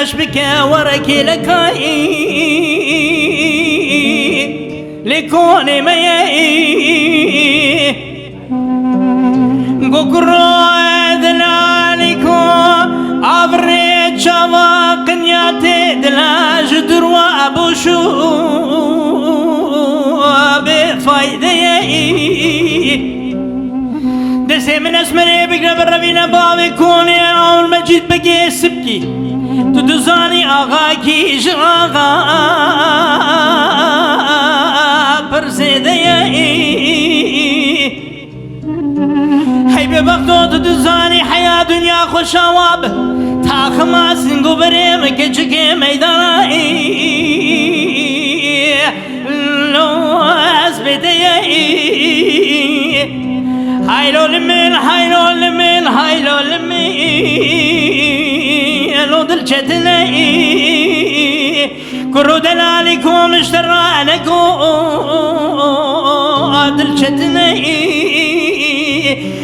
باش بك وركي لكاي لكوني مياي ققرو دلاليكو عبريت شوا قنياتي دلاج دروا بوشو بفايدة دسي من اسمري بقرب الربينا باوي كوني عون مجيد بقي سبكي تدزاني آغاكي جراغا برزيدة هاي ببغدو تدزاني حياة دنيا خوشاواب تاخما سنگو بريم كجكي ميداني لو اسبتي هايلو لمن هايلو لمن هايلو لمن لو دلشتني كرو دلالكم اشترانكو دلشتني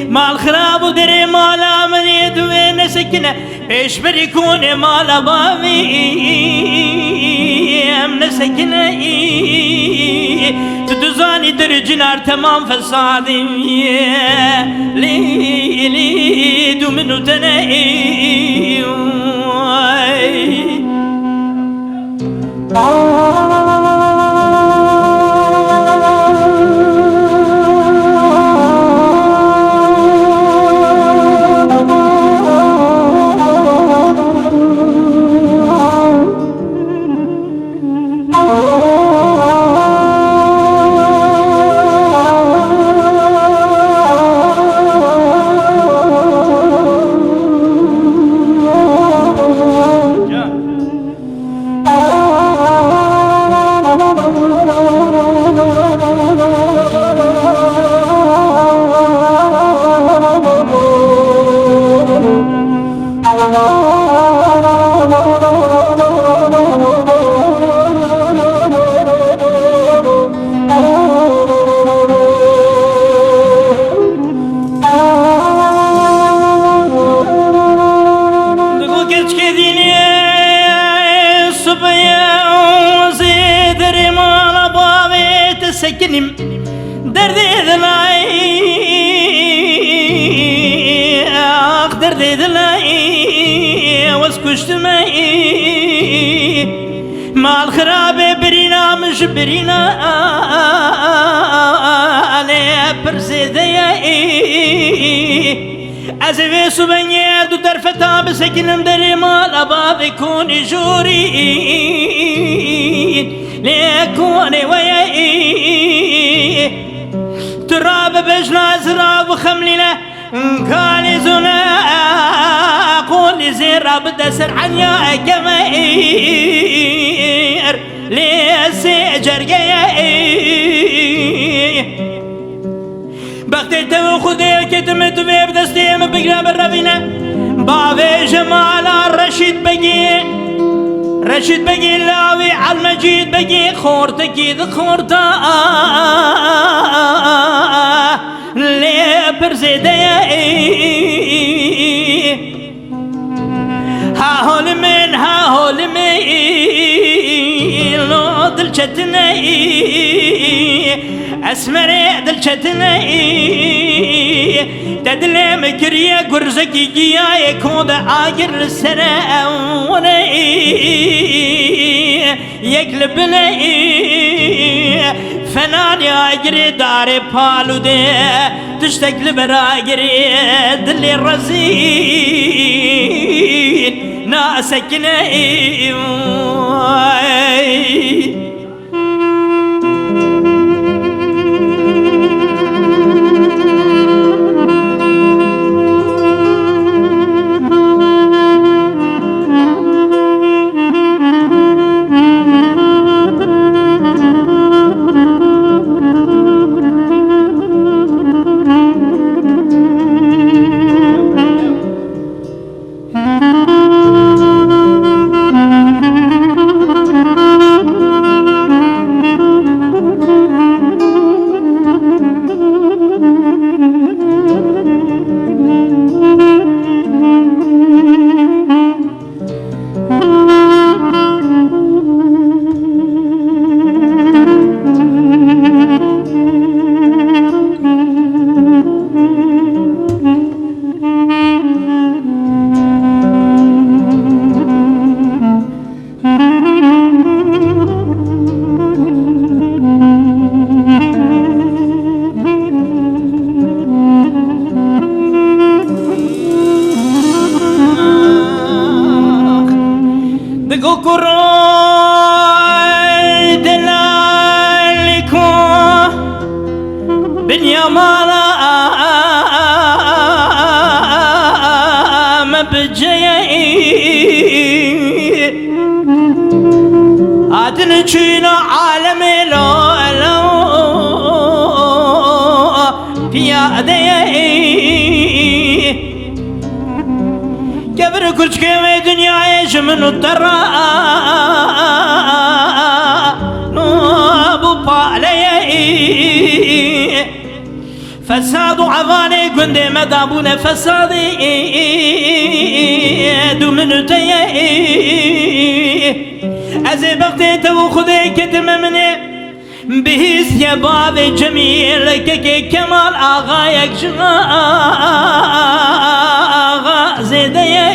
مال خراب ودري مالا من يدوين سكنه ايش بريكون مالا بابي من سكنه تدزاني درج نار تمام فسادي لي دو منو تنائي سكنم دردي دلاي اخ دردي دلاي واسكشت ماي مع الخراب برينا مش برينا علي برزيدي ازوي سبني دو درفتا بسكنم دري مال اباب يكون جوري ليكوني وياي تراب بجنا زراب وخملنا كالي زنا قولي زيرا بدا سرحنيا كماير ليسي جرقاي بختي تو خذي كتمت في بدستي بقرب الربينا بابي جمال الرشيد بقي رشيد بقي لاوي عالمجيد بقي خورتكي ذخورتا لي برزيدي ها هول من لو دلشتني اسمري دلشتني تدلي مكريا قرزكي جياي كود عاجر السنة وني يقلبني فنان ياجري داري بالو دي تشتاق لبراجري دلي الرزين ناسكني قكروي دلالكو بنيا مالا مبجي أدنشينا عالمي لو piyade Gebir küçük ve dünyaya şımını tara Bu paleye Fesadu avane günde medabune fesadı Dümünü teye Eze bakte tevu kude ketimemine بهز يا باب جميل كي كمال آغايك آغا زيدية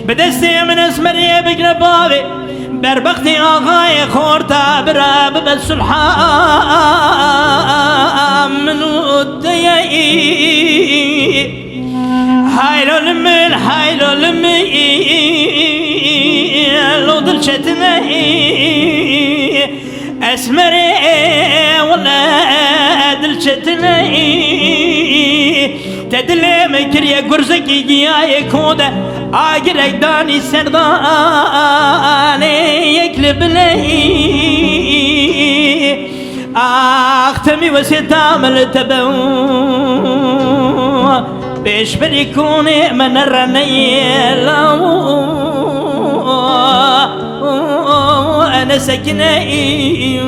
بدستي من اسمري بقنا بابي بربختي آغاي خورتا براب بالسلحان من ودية هايلو لمن هايلو لمن لو دلشتنا اسمري ولا دلشتنا تدلي مكريا قرزكي جياي كودا اقرك داني سرداني يقلب لي اختمي وستام التبو بيش بريكوني من الرنيلو أنا سكنائي